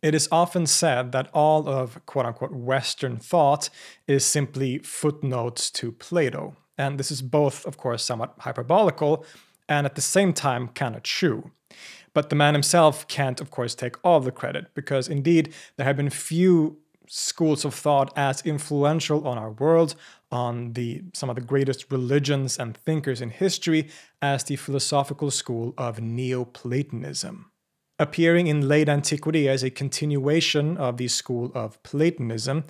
It is often said that all of quote-unquote Western thought is simply footnotes to Plato. And this is both, of course, somewhat hyperbolical and at the same time kind of true. But the man himself can't, of course, take all the credit, because indeed there have been few schools of thought as influential on our world, on some of the greatest religions and thinkers in history, as the philosophical school of Neoplatonism. Appearing in late antiquity as a continuation of the school of Platonism,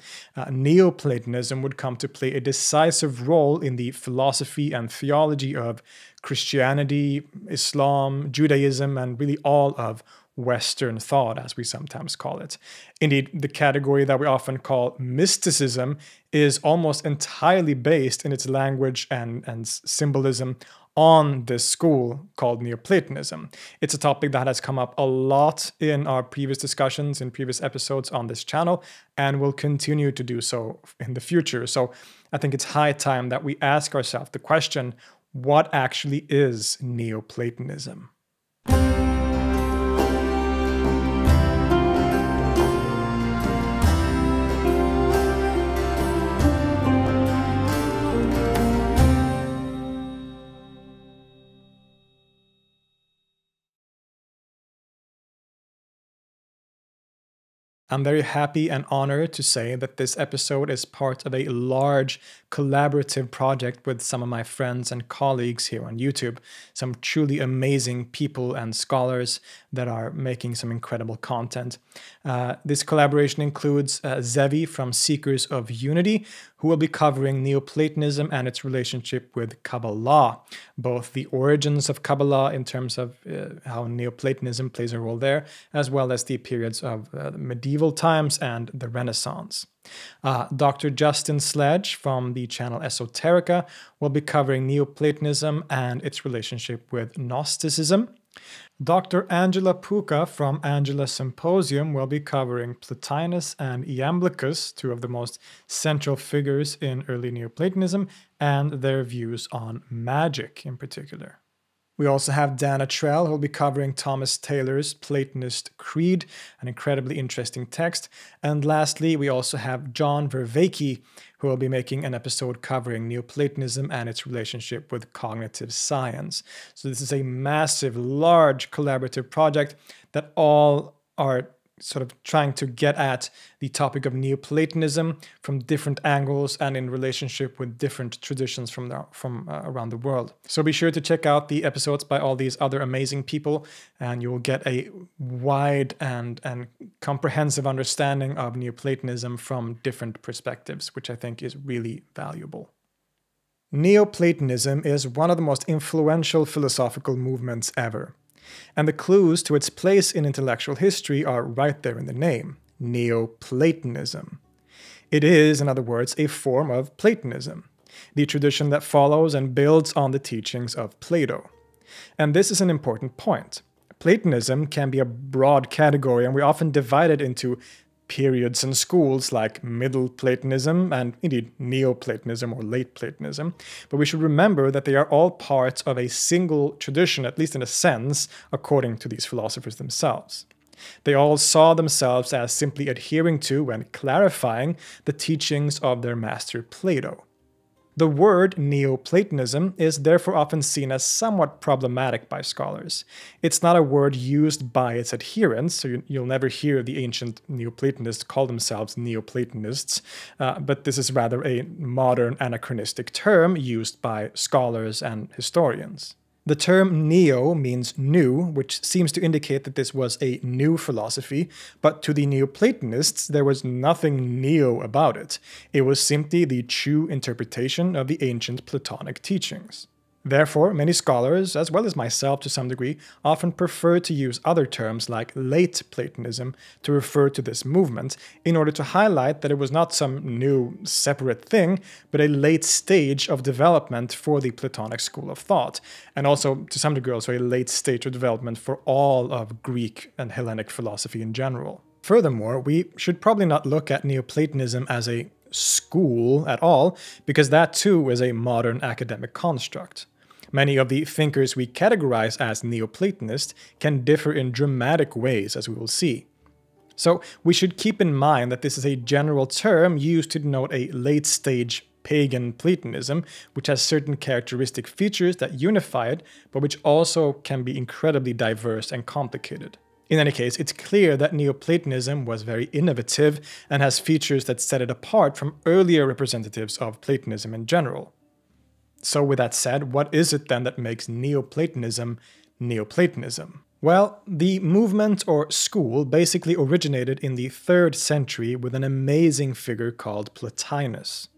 Neoplatonism would come to play a decisive role in the philosophy and theology of Christianity, Islam, Judaism, and really all of Western thought, as we sometimes call it. Indeed, the category that we often call mysticism is almost entirely based in its language and symbolism on this school called Neoplatonism. It's a topic that has come up a lot in our previous discussions, in previous episodes on this channel, and will continue to do so in the future. So I think it's high time that we ask ourselves the question, what actually is Neoplatonism? I'm very happy and honored to say that this episode is part of a large collaborative project with some of my friends and colleagues here on YouTube, some truly amazing people and scholars that are making some incredible content. This collaboration includes Zevi from Seekers of Unity, who will be covering Neoplatonism and its relationship with Kabbalah, both the origins of Kabbalah in terms of how Neoplatonism plays a role there, as well as the periods of medieval times and the Renaissance. Dr. Justin Sledge from the channel ESOTERICA will be covering Neoplatonism and its relationship with Gnosticism. Dr. Angela Puka from Angela's Symposium will be covering Plotinus and Iamblichus, two of the most central figures in early Neoplatonism, and their views on magic in particular. We also have Dana Trell, who will be covering Thomas Taylor's Platonist Creed, an incredibly interesting text. And lastly, we also have John Vervaeke, who will be making an episode covering Neoplatonism and its relationship with cognitive science. So this is a massive, large collaborative project that all are sort of trying to get at the topic of Neoplatonism from different angles and in relationship with different traditions from around the world. So be sure to check out the episodes by all these other amazing people, and you will get a wide and comprehensive understanding of Neoplatonism from different perspectives, which I think is really valuable. Neoplatonism is one of the most influential philosophical movements ever. And the clues to its place in intellectual history are right there in the name, Neoplatonism. It is, in other words, a form of Platonism, the tradition that follows and builds on the teachings of Plato. And this is an important point. Platonism can be a broad category, and we often divide it into periods and schools like Middle Platonism and indeed Neoplatonism or Late Platonism, but we should remember that they are all parts of a single tradition, at least in a sense, according to these philosophers themselves. They all saw themselves as simply adhering to and clarifying the teachings of their master Plato. The word Neoplatonism is therefore often seen as somewhat problematic by scholars. It's not a word used by its adherents, so you'll never hear the ancient Neoplatonists call themselves Neoplatonists, but this is rather a modern anachronistic term used by scholars and historians. The term neo means new, which seems to indicate that this was a new philosophy, but to the Neoplatonists there was nothing neo about it. It was simply the true interpretation of the ancient Platonic teachings. Therefore, many scholars, as well as myself to some degree, often prefer to use other terms like late Platonism to refer to this movement in order to highlight that it was not some new separate thing, but a late stage of development for the Platonic school of thought, and also to some degree also a late stage of development for all of Greek and Hellenic philosophy in general. Furthermore, we should probably not look at Neoplatonism as a school at all, because that too is a modern academic construct. Many of the thinkers we categorize as Neoplatonists can differ in dramatic ways, as we will see. So we should keep in mind that this is a general term used to denote a late-stage pagan Platonism, which has certain characteristic features that unify it, but which also can be incredibly diverse and complicated. In any case, it's clear that Neoplatonism was very innovative and has features that set it apart from earlier representatives of Platonism in general. So with that said, what is it then that makes Neoplatonism Neoplatonism? Well, the movement or school basically originated in the 3rd century with an amazing figure called Plotinus.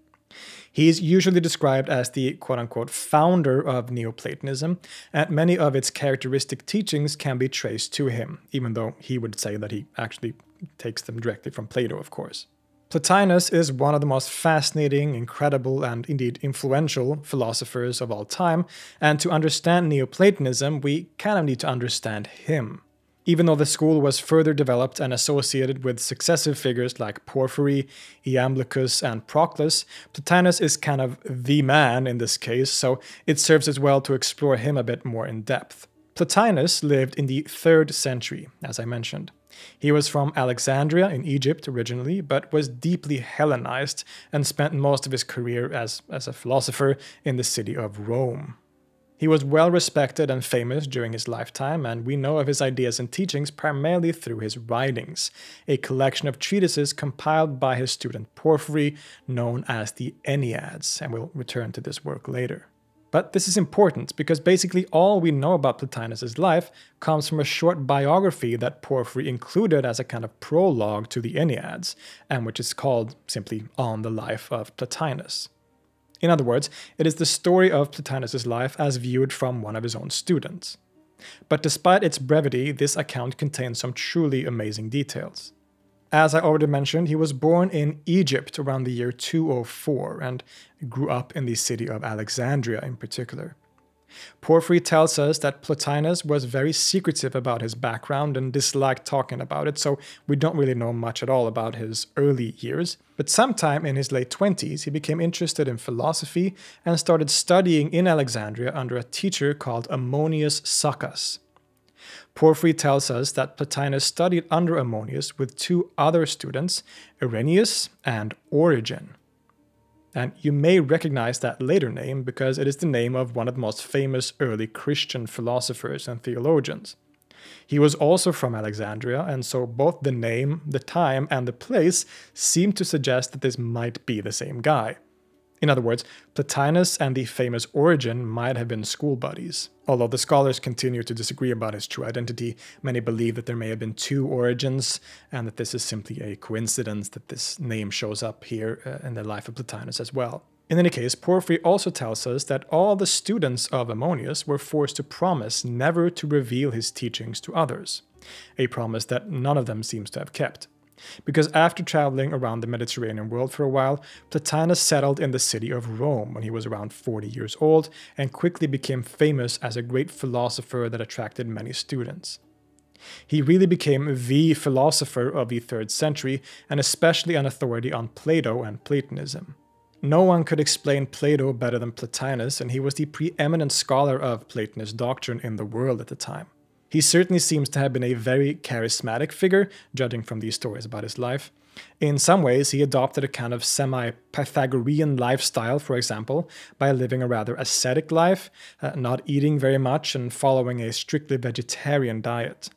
He is usually described as the quote-unquote founder of Neoplatonism, and many of its characteristic teachings can be traced to him, even though he would say that he actually takes them directly from Plato, of course. Plotinus is one of the most fascinating, incredible, and indeed influential philosophers of all time, and to understand Neoplatonism, we kind of need to understand him. Even though the school was further developed and associated with successive figures like Porphyry, Iamblichus, and Proclus, Plotinus is kind of the man in this case, so it serves as well to explore him a bit more in depth. Plotinus lived in the 3rd century, as I mentioned. He was from Alexandria in Egypt originally, but was deeply Hellenized and spent most of his career as a philosopher in the city of Rome. He was well respected and famous during his lifetime, and we know of his ideas and teachings primarily through his writings, a collection of treatises compiled by his student Porphyry, known as the Enneads, and we'll return to this work later. But this is important because basically all we know about Plotinus' life comes from a short biography that Porphyry included as a kind of prologue to the Enneads, and which is called simply On the Life of Plotinus. In other words, it is the story of Plotinus' life as viewed from one of his own students. But despite its brevity, this account contains some truly amazing details. As I already mentioned, he was born in Egypt around the year 204 and grew up in the city of Alexandria in particular. Porphyry tells us that Plotinus was very secretive about his background and disliked talking about it, so we don't really know much at all about his early years. But sometime in his late 20s, he became interested in philosophy and started studying in Alexandria under a teacher called Ammonius Saccas. Porphyry tells us that Plotinus studied under Ammonius with 2 other students, Irenaeus and Origen. And you may recognize that later name because it is the name of one of the most famous early Christian philosophers and theologians. He was also from Alexandria, and so both the name, the time, and the place seem to suggest that this might be the same guy. In other words, Plotinus and the famous Origen might have been school buddies. Although the scholars continue to disagree about his true identity, many believe that there may have been 2 Origens, and that this is simply a coincidence that this name shows up here in the life of Plotinus as well. In any case, Porphyry also tells us that all the students of Ammonius were forced to promise never to reveal his teachings to others, a promise that none of them seems to have kept. Because after traveling around the Mediterranean world for a while, Plotinus settled in the city of Rome when he was around 40 years old and quickly became famous as a great philosopher that attracted many students. He really became the philosopher of the 3rd century and especially an authority on Plato and Platonism. No one could explain Plato better than Plotinus, and he was the preeminent scholar of Platonist doctrine in the world at the time. He certainly seems to have been a very charismatic figure, judging from these stories about his life. In some ways, he adopted a kind of semi-Pythagorean lifestyle, for example, by living a rather ascetic life, not eating very much and following a strictly vegetarian diet.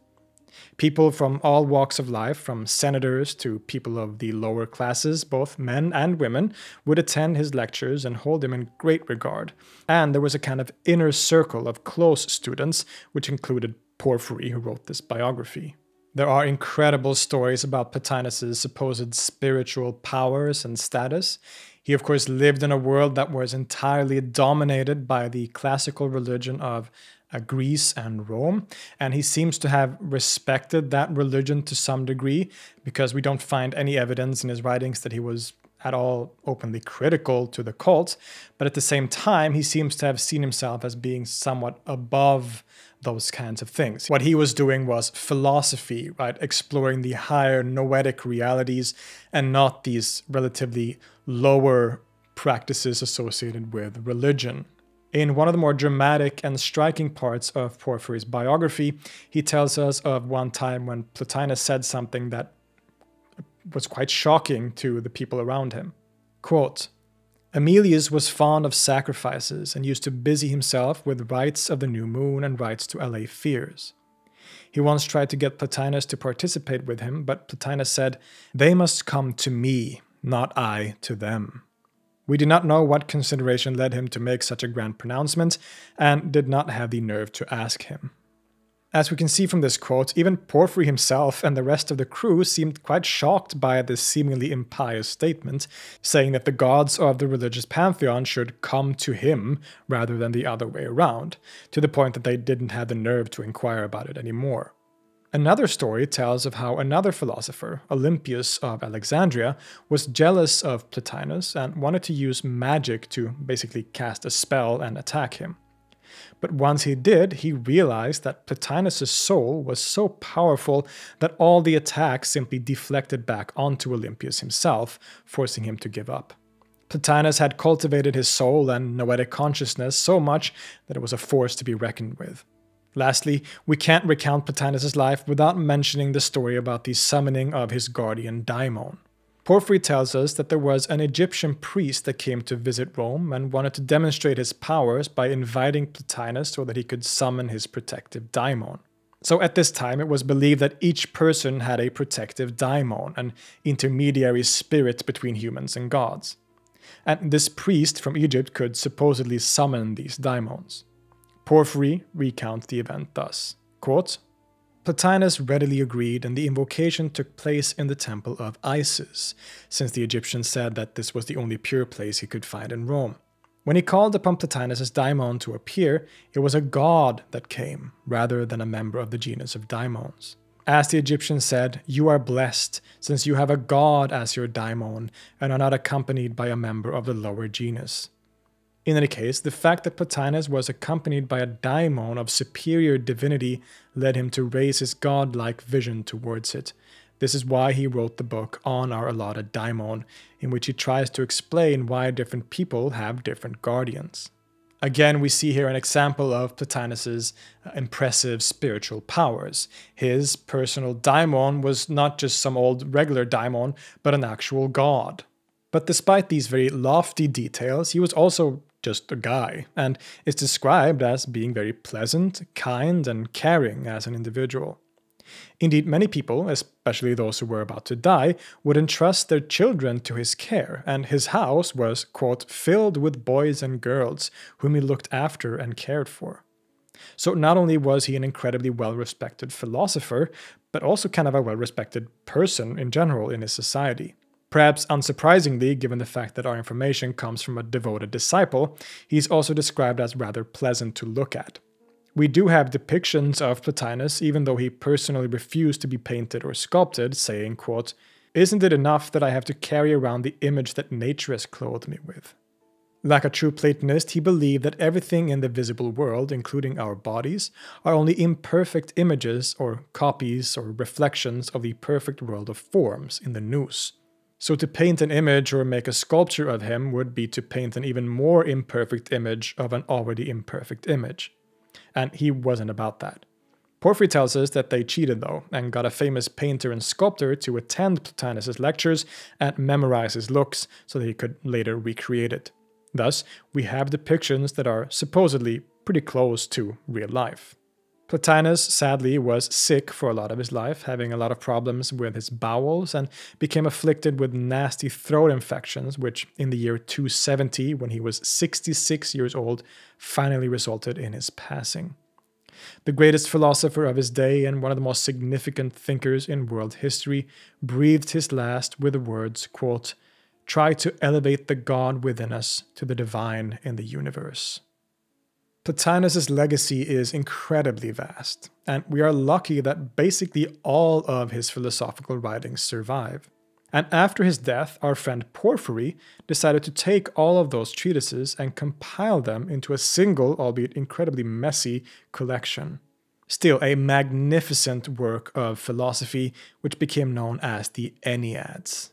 People from all walks of life, from senators to people of the lower classes, both men and women, would attend his lectures and hold him in great regard. And there was a kind of inner circle of close students, which included Porphyry, who wrote this biography. There are incredible stories about Plotinus' supposed spiritual powers and status. He, of course, lived in a world that was entirely dominated by the classical religion of Greece and Rome, and he seems to have respected that religion to some degree, because we don't find any evidence in his writings that he was at all openly critical to the cult, but at the same time, he seems to have seen himself as being somewhat above those kinds of things. What he was doing was philosophy, right? Exploring the higher noetic realities and not these relatively lower practices associated with religion. In one of the more dramatic and striking parts of Porphyry's biography, he tells us of one time when Plotinus said something that was quite shocking to the people around him. Quote, Aemilius was fond of sacrifices and used to busy himself with rites of the new moon and rites to allay fears. He once tried to get Plotinus to participate with him, but Plotinus said, "They must come to me, not I to them." We do not know what consideration led him to make such a grand pronouncement, and did not have the nerve to ask him. As we can see from this quote, even Porphyry himself and the rest of the crew seemed quite shocked by this seemingly impious statement, saying that the gods of the religious pantheon should come to him rather than the other way around, to the point that they didn't have the nerve to inquire about it anymore. Another story tells of how another philosopher, Olympius of Alexandria, was jealous of Plotinus and wanted to use magic to basically cast a spell and attack him. But once he did, he realized that Plotinus' soul was so powerful that all the attacks simply deflected back onto Olympius himself, forcing him to give up. Plotinus had cultivated his soul and noetic consciousness so much that it was a force to be reckoned with. Lastly, we can't recount Plotinus' life without mentioning the story about the summoning of his guardian daimon. Porphyry tells us that there was an Egyptian priest that came to visit Rome and wanted to demonstrate his powers by inviting Plotinus so that he could summon his protective daimon. So at this time it was believed that each person had a protective daimon, an intermediary spirit between humans and gods. And this priest from Egypt could supposedly summon these daimons. Porphyry recounts the event thus, quote, Plotinus readily agreed, and the invocation took place in the temple of Isis, since the Egyptians said that this was the only pure place he could find in Rome. When he called upon Plotinus' daimon to appear, it was a god that came, rather than a member of the genus of daimons. As the Egyptians said, "You are blessed, since you have a god as your daimon, and are not accompanied by a member of the lower genus." In any case, the fact that Plotinus was accompanied by a daimon of superior divinity led him to raise his godlike vision towards it. This is why he wrote the book On Our Allotted Daimon, in which he tries to explain why different people have different guardians. Again, we see here an example of Plotinus' impressive spiritual powers. His personal daimon was not just some old regular daimon, but an actual god. But despite these very lofty details, he was also just a guy, and is described as being very pleasant, kind, and caring as an individual. Indeed, many people, especially those who were about to die, would entrust their children to his care, and his house was, quote, filled with boys and girls, whom he looked after and cared for. So not only was he an incredibly well-respected philosopher, but also kind of a well-respected person in general in his society. Perhaps unsurprisingly, given the fact that our information comes from a devoted disciple, he's also described as rather pleasant to look at. We do have depictions of Plotinus, even though he personally refused to be painted or sculpted, saying, quote, "Isn't it enough that I have to carry around the image that nature has clothed me with?" Like a true Platonist, he believed that everything in the visible world, including our bodies, are only imperfect images or copies or reflections of the perfect world of forms in the Nous. So to paint an image or make a sculpture of him would be to paint an even more imperfect image of an already imperfect image. And he wasn't about that. Porphyry tells us that they cheated though, and got a famous painter and sculptor to attend Plotinus' lectures and memorize his looks so that he could later recreate it. Thus, we have depictions that are supposedly pretty close to real life. Plotinus, sadly, was sick for a lot of his life, having a lot of problems with his bowels, and became afflicted with nasty throat infections, which in the year 270, when he was 66 years old, finally resulted in his passing. The greatest philosopher of his day and one of the most significant thinkers in world history breathed his last with the words, quote, "Try to elevate the God within us to the divine in the universe." Plotinus' legacy is incredibly vast, and we are lucky that basically all of his philosophical writings survive. And after his death, our friend Porphyry decided to take all of those treatises and compile them into a single, albeit incredibly messy, collection. Still, a magnificent work of philosophy which became known as the Enneads.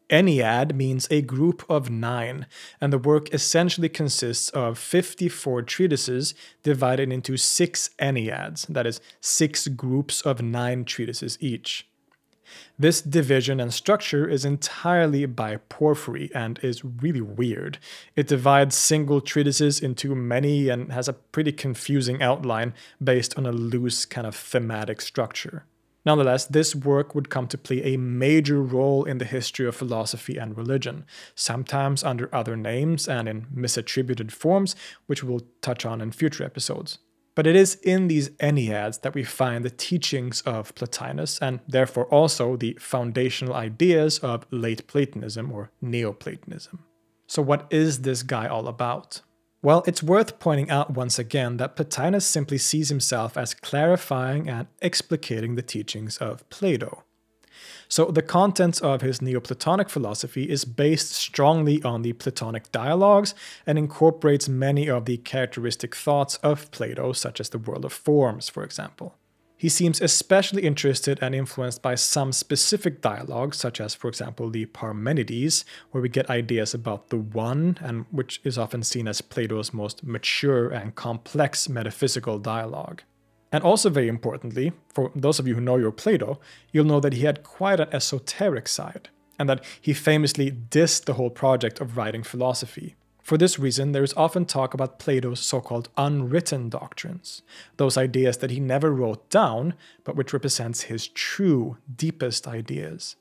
Ennead means a group of 9, and the work essentially consists of 54 treatises divided into 6 Enneads, that is, 6 groups of 9 treatises each. This division and structure is entirely by Porphyry and is really weird. It divides single treatises into many and has a pretty confusing outline based on a loose kind of thematic structure. Nonetheless, this work would come to play a major role in the history of philosophy and religion, sometimes under other names and in misattributed forms, which we'll touch on in future episodes. But it is in these Enneads that we find the teachings of Plotinus, and therefore also the foundational ideas of late Platonism or Neoplatonism. So what is this guy all about? Well, it's worth pointing out once again that Plotinus simply sees himself as clarifying and explicating the teachings of Plato. So the contents of his Neoplatonic philosophy is based strongly on the Platonic dialogues and incorporates many of the characteristic thoughts of Plato, such as the world of forms, for example. He seems especially interested and influenced by some specific dialogues, such as, for example, the Parmenides, where we get ideas about the One, and which is often seen as Plato's most mature and complex metaphysical dialogue. And also very importantly, for those of you who know your Plato, you'll know that he had quite an esoteric side, and that he famously dissed the whole project of writing philosophy. For this reason, there is often talk about Plato's so-called unwritten doctrines, those ideas that he never wrote down, but which represents his true, deepest ideas.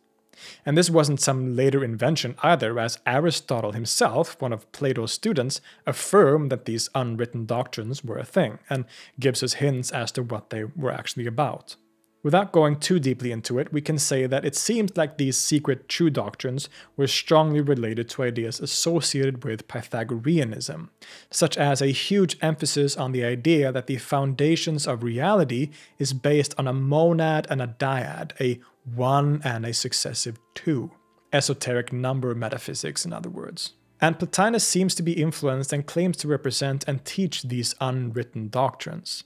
And this wasn't some later invention either, as Aristotle himself, one of Plato's students, affirmed that these unwritten doctrines were a thing, and gives us hints as to what they were actually about. Without going too deeply into it, we can say that it seems like these secret true doctrines were strongly related to ideas associated with Pythagoreanism, such as a huge emphasis on the idea that the foundations of reality is based on a monad and a dyad, a one and a successive two. Esoteric number metaphysics, in other words. And Plotinus seems to be influenced and claims to represent and teach these unwritten doctrines.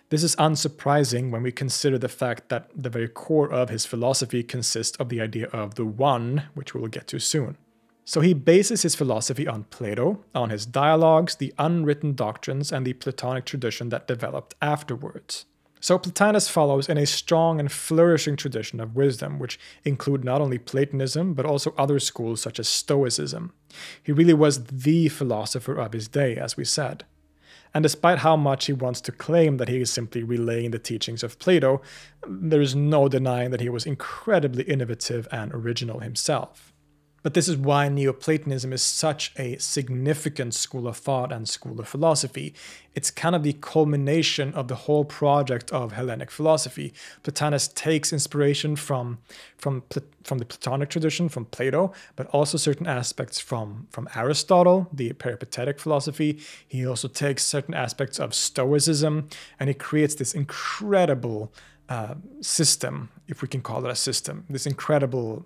This is unsurprising when we consider the fact that the very core of his philosophy consists of the idea of the One, which we'll get to soon. So he bases his philosophy on Plato, on his dialogues, the unwritten doctrines, and the Platonic tradition that developed afterwards. So Plotinus follows in a strong and flourishing tradition of wisdom, which include not only Platonism, but also other schools such as Stoicism. He really was the philosopher of his day, as we said. And despite how much he wants to claim that he is simply relaying the teachings of Plato, there is no denying that he was incredibly innovative and original himself. But this is why Neoplatonism is such a significant school of thought and school of philosophy. It's kind of the culmination of the whole project of Hellenic philosophy. Plotinus takes inspiration from the Platonic tradition, from Plato, but also certain aspects from Aristotle, the Peripatetic philosophy. He also takes certain aspects of Stoicism, and he creates this incredible system, if we can call it a system, this incredible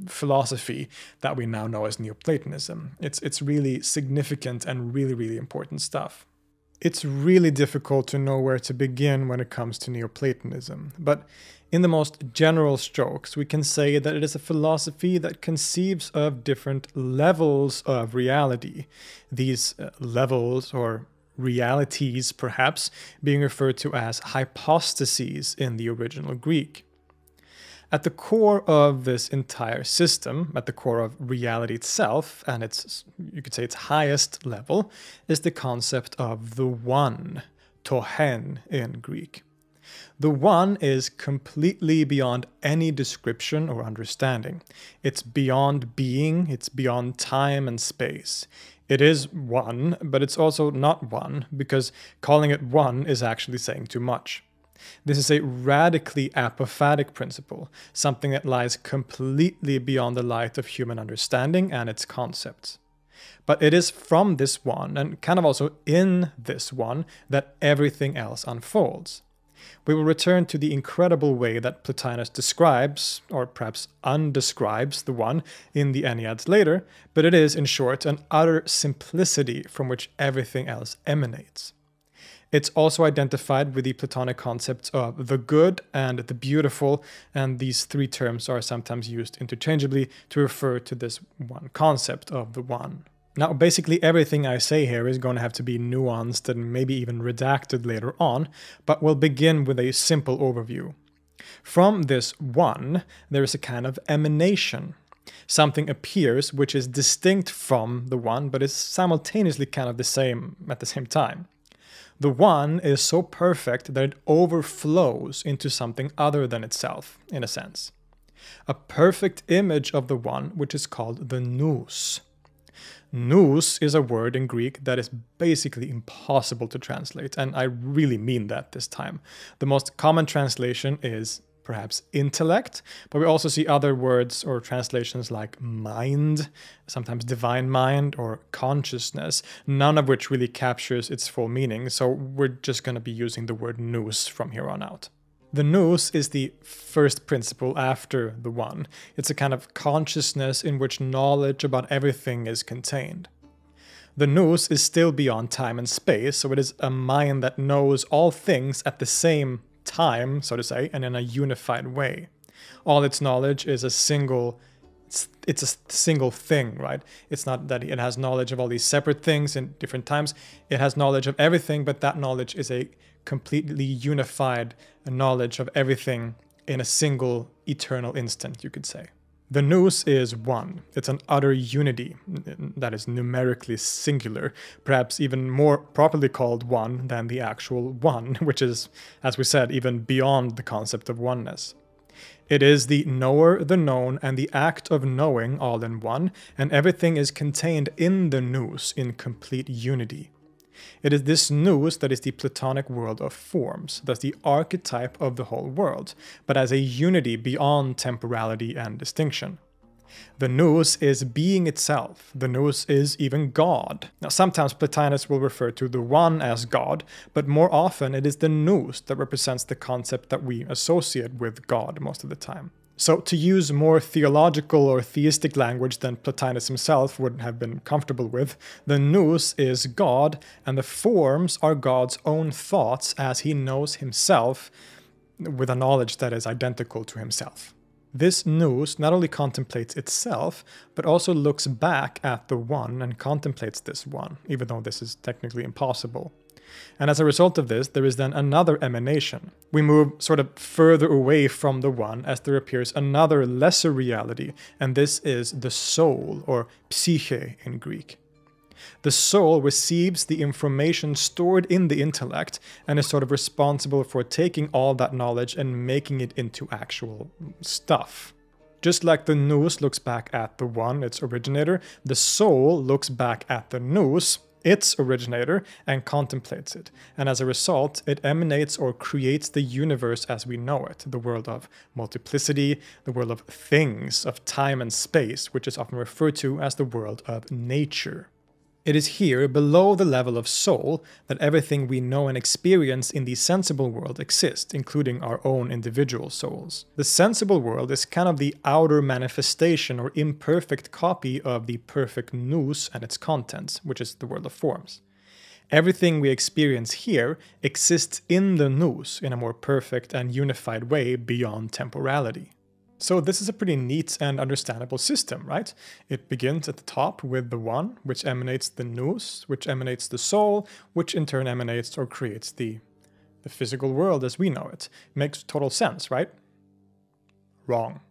philosophy that we now know as Neoplatonism. It's really significant and really, really important stuff. It's really difficult to know where to begin when it comes to Neoplatonism, but in the most general strokes, we can say that it is a philosophy that conceives of different levels of reality. These levels, or realities perhaps, being referred to as hypostases in the original Greek. At the core of this entire system, at the core of reality itself, and you could say its highest level, is the concept of the One, to hen in Greek. The One is completely beyond any description or understanding. It's beyond being, it's beyond time and space. It is one, but it's also not one, because calling it one is actually saying too much. This is a radically apophatic principle, something that lies completely beyond the light of human understanding and its concepts. But it is from this one, and kind of also in this one, that everything else unfolds. We will return to the incredible way that Plotinus describes, or perhaps undescribes, the One in the Enneads later, but it is, in short, an utter simplicity from which everything else emanates. It's also identified with the Platonic concepts of the good and the beautiful, and these three terms are sometimes used interchangeably to refer to this one concept of the One. Now, basically everything I say here is going to have to be nuanced and maybe even redacted later on, but we'll begin with a simple overview. From this one, there is a kind of emanation. Something appears which is distinct from the one, but is simultaneously kind of the same at the same time. The one is so perfect that it overflows into something other than itself, in a sense. A perfect image of the one, which is called the Nous. Nous is a word in Greek that is basically impossible to translate, and I really mean that this time. The most common translation is perhaps intellect, but we also see other words or translations like mind, sometimes divine mind, or consciousness, none of which really captures its full meaning, so we're just going to be using the word nous from here on out. The nous is the first principle after the one. It's a kind of consciousness in which knowledge about everything is contained. The nous is still beyond time and space, so it is a mind that knows all things at the same time, so to say, and in a unified way. All its knowledge is a single thing, right? It's not that it has knowledge of all these separate things in different times. It has knowledge of everything, but that knowledge is a completely unified knowledge of everything in a single eternal instant, you could say. The nous is one. It's an utter unity that is numerically singular, perhaps even more properly called one than the actual one, which is, as we said, even beyond the concept of oneness. It is the knower, the known, and the act of knowing all in one, and everything is contained in the nous in complete unity. It is this nous that is the Platonic world of forms, thus the archetype of the whole world, but as a unity beyond temporality and distinction. The nous is being itself. The nous is even God. Now, sometimes Plotinus will refer to the one as God, but more often it is the nous that represents the concept that we associate with God most of the time. So, to use more theological or theistic language than Plotinus himself would have been comfortable with, the nous is God, and the forms are God's own thoughts as he knows himself with a knowledge that is identical to himself. This nous not only contemplates itself, but also looks back at the one and contemplates this one, even though this is technically impossible. And as a result of this, there is then another emanation. We move sort of further away from the one as there appears another lesser reality, and this is the soul, or psyche in Greek. The soul receives the information stored in the intellect and is sort of responsible for taking all that knowledge and making it into actual stuff. Just like the nous looks back at the one, its originator, the soul looks back at the nous, its originator, and contemplates it, and as a result, it emanates or creates the universe as we know it, the world of multiplicity, the world of things, of time and space, which is often referred to as the world of nature. It is here, below the level of soul, that everything we know and experience in the sensible world exists, including our own individual souls. The sensible world is kind of the outer manifestation or imperfect copy of the perfect nous and its contents, which is the world of forms. Everything we experience here exists in the nous in a more perfect and unified way beyond temporality. So this is a pretty neat and understandable system, right? It begins at the top with the one, which emanates the nous, which emanates the soul, which in turn emanates or creates the physical world as we know it. Makes total sense, right? Wrong.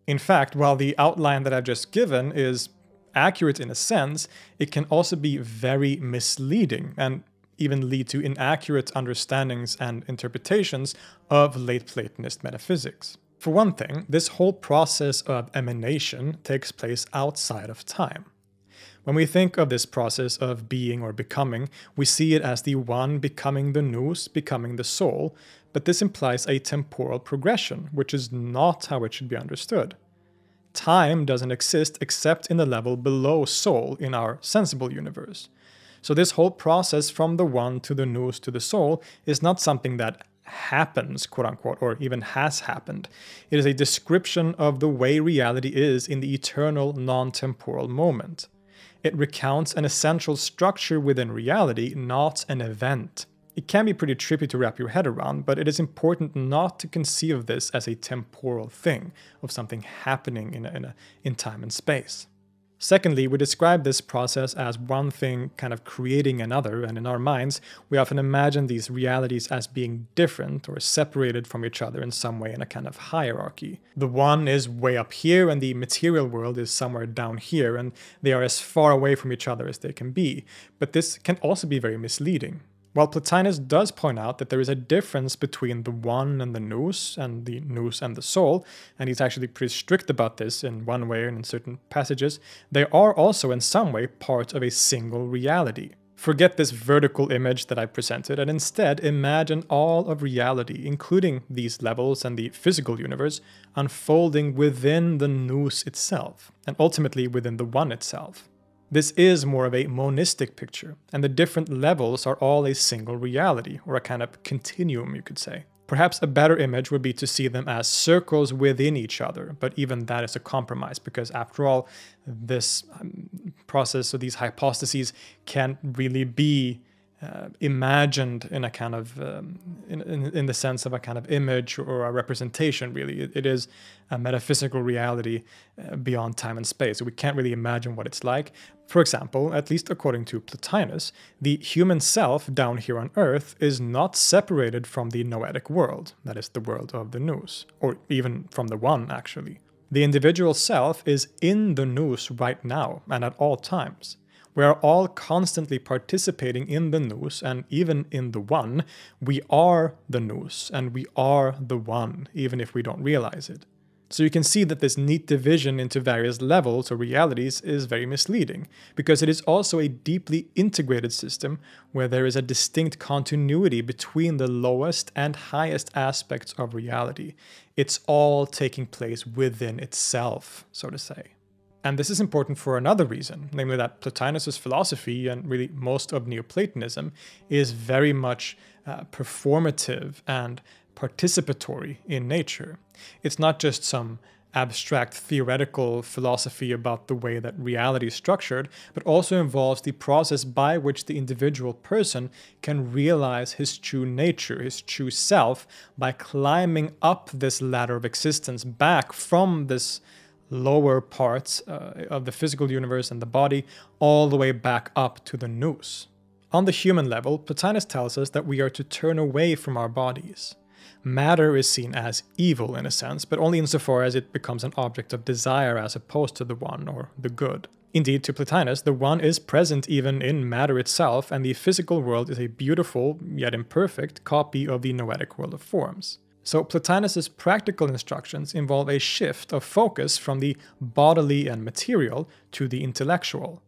In fact, while the outline that I've just given is accurate in a sense, it can also be very misleading and even lead to inaccurate understandings and interpretations of late Platonist metaphysics. For one thing, this whole process of emanation takes place outside of time. When we think of this process of being or becoming, we see it as the one becoming the nous, becoming the soul, but this implies a temporal progression, which is not how it should be understood. Time doesn't exist except in the level below soul in our sensible universe. So this whole process from the one to the nous to the soul is not something that happens, quote-unquote, or even has happened. It is a description of the way reality is in the eternal, non-temporal moment. It recounts an essential structure within reality, not an event. It can be pretty trippy to wrap your head around, but it is important not to conceive of this as a temporal thing, of something happening in time and space. Secondly, we describe this process as one thing kind of creating another, and in our minds, we often imagine these realities as being different or separated from each other in some way in a kind of hierarchy. The one is way up here, and the material world is somewhere down here, and they are as far away from each other as they can be. But this can also be very misleading. While Plotinus does point out that there is a difference between the one and the nous and the soul, and he's actually pretty strict about this in one way and in certain passages, they are also in some way part of a single reality. Forget this vertical image that I presented and instead imagine all of reality, including these levels and the physical universe, unfolding within the nous itself, and ultimately within the one itself. This is more of a monistic picture, and the different levels are all a single reality, or a kind of continuum, you could say. Perhaps a better image would be to see them as circles within each other, but even that is a compromise, because after all, this process or these hypostases can't really be imagined in a kind of in the sense of a kind of image or a representation. Really, it is a metaphysical reality beyond time and space, so we can't really imagine what it's like. For example, at least according to Plotinus, the human self down here on earth is not separated from the noetic world, that is the world of the nous, or even from the one actually. The individual self is in the nous right now and at all times. We are all constantly participating in the nous, and even in the one, we are the nous, and we are the one, even if we don't realize it. So you can see that this neat division into various levels or realities is very misleading, because it is also a deeply integrated system where there is a distinct continuity between the lowest and highest aspects of reality. It's all taking place within itself, so to say. And this is important for another reason, namely that Plotinus's philosophy, and really most of Neoplatonism, is very much performative and participatory in nature. It's not just some abstract theoretical philosophy about the way that reality is structured, but also involves the process by which the individual person can realize his true nature, his true self, by climbing up this ladder of existence back from this lower parts of the physical universe and the body, all the way back up to the nous. On the human level, Plotinus tells us that we are to turn away from our bodies. Matter is seen as evil in a sense, but only insofar as it becomes an object of desire as opposed to the one or the good. Indeed, to Plotinus, the one is present even in matter itself, and the physical world is a beautiful, yet imperfect, copy of the noetic world of forms. So Plotinus's practical instructions involve a shift of focus from the bodily and material to the intellectual.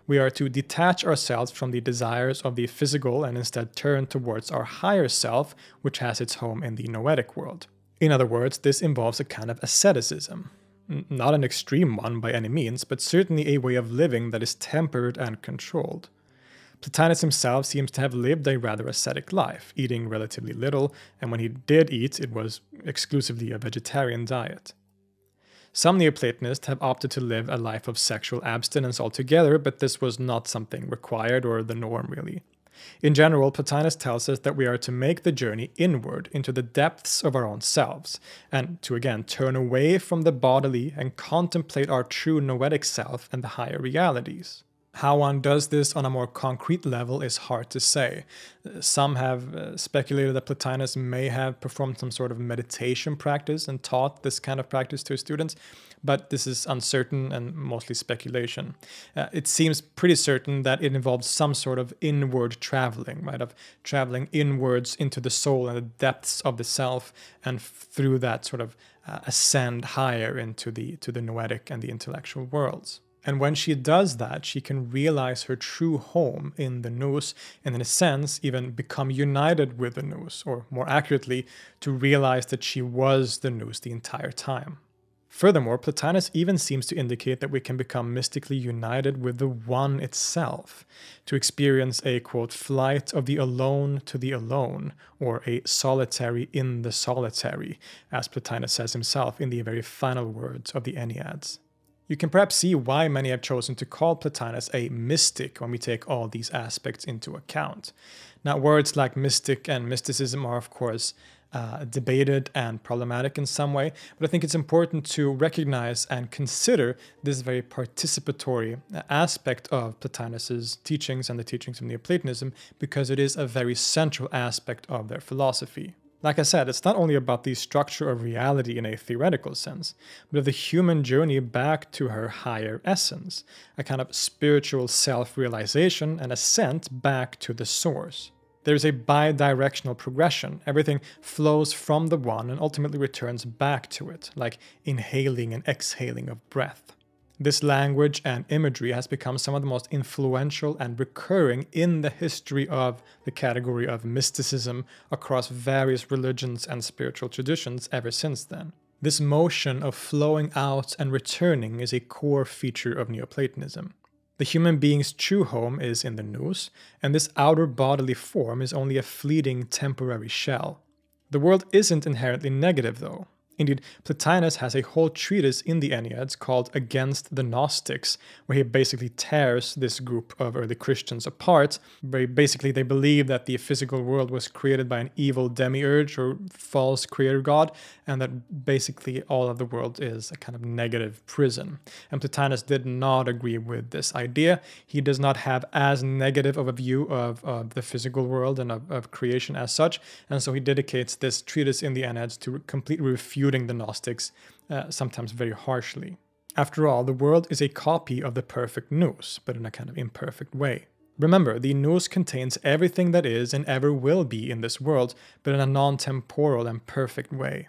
We are to detach ourselves from the desires of the physical and instead turn towards our higher self, which has its home in the noetic world. In other words, this involves a kind of asceticism. Not an extreme one by any means, but certainly a way of living that is tempered and controlled. Plotinus himself seems to have lived a rather ascetic life, eating relatively little, and when he did eat, it was exclusively a vegetarian diet. Some Neoplatonists have opted to live a life of sexual abstinence altogether, but this was not something required or the norm, really. In general, Plotinus tells us that we are to make the journey inward into the depths of our own selves, and to again turn away from the bodily and contemplate our true noetic self and the higher realities. How one does this on a more concrete level is hard to say. Some have speculated that Plotinus may have performed some sort of meditation practice and taught this kind of practice to his students, but this is uncertain and mostly speculation. It seems pretty certain that it involves some sort of inward traveling, right? Of traveling inwards into the soul and the depths of the self, and through that sort of ascend higher into the noetic and the intellectual worlds. And when she does that, she can realize her true home in the nous, and in a sense, even become united with the nous, or more accurately, to realize that she was the nous the entire time. Furthermore, Plotinus even seems to indicate that we can become mystically united with the one itself, to experience a, quote, flight of the alone to the alone, or a solitary in the solitary, as Plotinus says himself in the very final words of the Enneads. You can perhaps see why many have chosen to call Plotinus a mystic when we take all these aspects into account. Now, words like mystic and mysticism are, of course, debated and problematic in some way, but I think it's important to recognize and consider this very participatory aspect of Plotinus's teachings and the teachings of Neoplatonism, because it is a very central aspect of their philosophy. Like I said, it's not only about the structure of reality in a theoretical sense, but of the human journey back to her higher essence, a kind of spiritual self-realization and ascent back to the source. There's a bi-directional progression. Everything flows from the one and ultimately returns back to it, like inhaling and exhaling of breath. This language and imagery has become some of the most influential and recurring in the history of the category of mysticism across various religions and spiritual traditions ever since then. This motion of flowing out and returning is a core feature of Neoplatonism. The human being's true home is in the Nous, and this outer bodily form is only a fleeting temporary shell. The world isn't inherently negative, though. Indeed, Plotinus has a whole treatise in the Enneads called Against the Gnostics, where he basically tears this group of early Christians apart. Where basically they believe that the physical world was created by an evil demiurge or false creator god, and that basically all of the world is a kind of negative prison. And Plotinus did not agree with this idea. He does not have as negative of a view of the physical world and of creation as such, and so he dedicates this treatise in the Enneads to completely refute the Gnostics, sometimes very harshly. After all, the world is a copy of the perfect Nous, but in a kind of imperfect way. Remember, the Nous contains everything that is and ever will be in this world, but in a non-temporal and perfect way.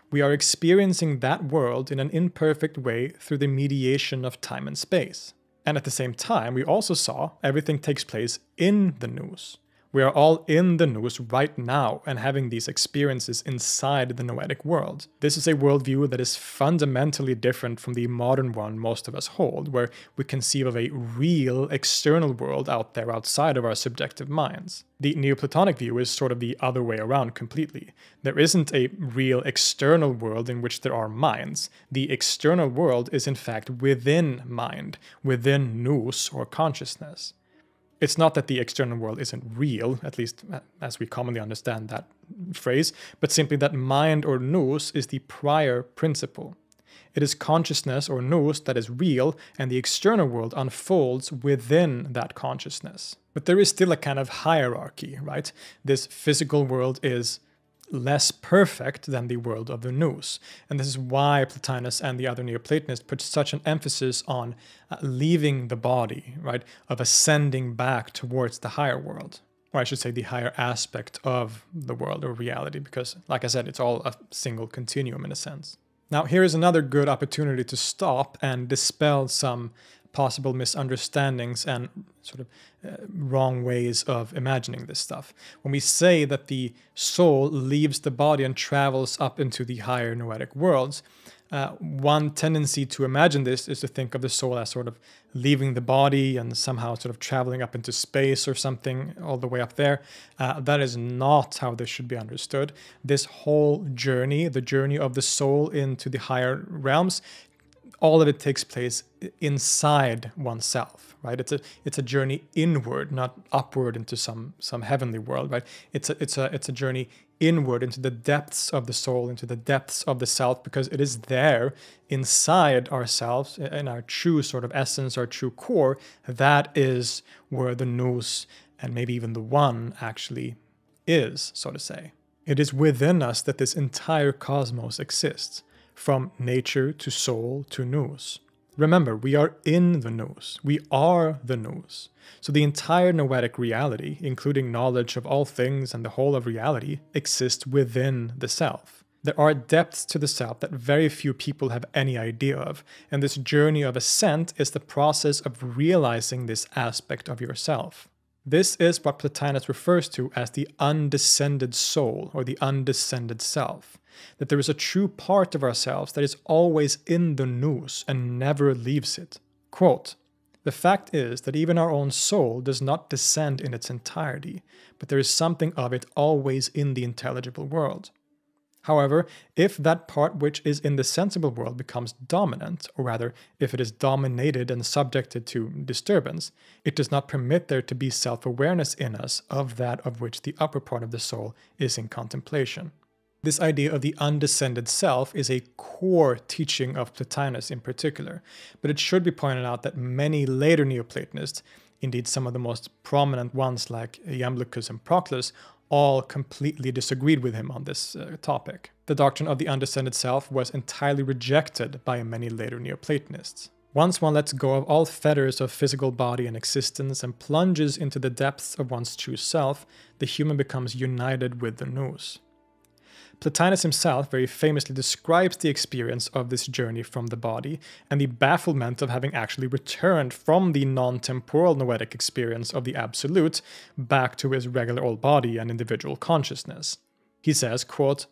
We are experiencing that world in an imperfect way through the mediation of time and space. And at the same time, we also saw everything takes place in the Nous. We are all in the Nous right now and having these experiences inside the noetic world. This is a worldview that is fundamentally different from the modern one most of us hold, where we conceive of a real external world out there outside of our subjective minds. The Neoplatonic view is sort of the other way around completely. There isn't a real external world in which there are minds. The external world is in fact within mind, within Nous or consciousness. It's not that the external world isn't real, at least as we commonly understand that phrase, but simply that mind or Nous is the prior principle. It is consciousness or Nous that is real, and the external world unfolds within that consciousness. But there is still a kind of hierarchy, right? This physical world is less perfect than the world of the Nous. And this is why Plotinus and the other Neoplatonists put such an emphasis on leaving the body, right? Of ascending back towards the higher world. Or I should say the higher aspect of the world or reality, because like I said, it's all a single continuum in a sense. Now here is another good opportunity to stop and dispel some possible misunderstandings and sort of wrong ways of imagining this stuff. When we say that the soul leaves the body and travels up into the higher noetic worlds, one tendency to imagine this is to think of the soul as sort of leaving the body and somehow sort of traveling up into space or something all the way up there. That is not how this should be understood. This whole journey, the journey of the soul into the higher realms, all of it takes place inside oneself, right? It's a journey inward, not upward into some heavenly world, right? It's a journey inward into the depths of the soul, into the depths of the self, because it is there inside ourselves, in our true sort of essence, our true core. That is where the Nous and maybe even the One actually is, so to say. It is within us that this entire cosmos exists. From nature to soul to Nous. Remember, we are in the Nous. We are the Nous. So the entire noetic reality, including knowledge of all things and the whole of reality, exists within the self. There are depths to the self that very few people have any idea of, and this journey of ascent is the process of realizing this aspect of yourself. This is what Plotinus refers to as the undescended soul, or the undescended self. That there is a true part of ourselves that is always in the Nous and never leaves it. Quote, "The fact is that even our own soul does not descend in its entirety, but there is something of it always in the intelligible world. However, if that part which is in the sensible world becomes dominant, or rather, if it is dominated and subjected to disturbance, it does not permit there to be self-awareness in us of that of which the upper part of the soul is in contemplation. This idea of the undescended self is a core teaching of Plotinus in particular, but it should be pointed out that many later Neoplatonists, indeed some of the most prominent ones like Iamblichus and Proclus, all completely disagreed with him on this topic. The doctrine of the undescended self was entirely rejected by many later Neoplatonists. Once one lets go of all fetters of physical body and existence and plunges into the depths of one's true self, the human becomes united with the Nous. Plotinus himself very famously describes the experience of this journey from the body and the bafflement of having actually returned from the non-temporal noetic experience of the absolute back to his regular old body and individual consciousness. He says, quote,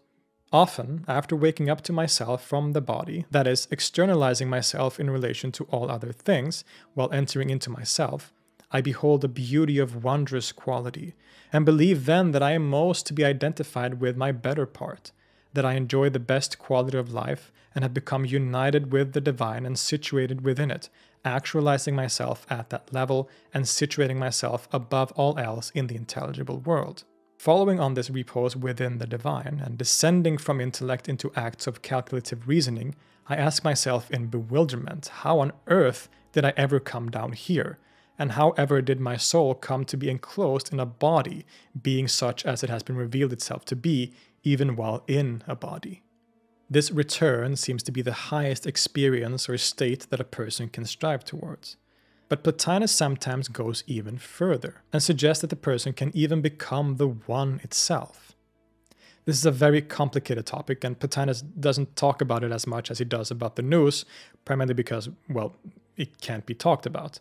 "Often, after waking up to myself from the body, that is, externalizing myself in relation to all other things, while entering into myself, I behold a beauty of wondrous quality, and believe then that I am most to be identified with my better part, that I enjoy the best quality of life, and have become united with the divine and situated within it, actualizing myself at that level and situating myself above all else in the intelligible world. Following on this repose within the divine, and descending from intellect into acts of calculative reasoning, I ask myself in bewilderment, how on earth did I ever come down here? And how ever did my soul come to be enclosed in a body, being such as it has been revealed itself to be, even while in a body?" This return seems to be the highest experience or state that a person can strive towards. But Plotinus sometimes goes even further, and suggests that the person can even become the one itself. This is a very complicated topic, and Plotinus doesn't talk about it as much as he does about the Nous, primarily because, well, it can't be talked about.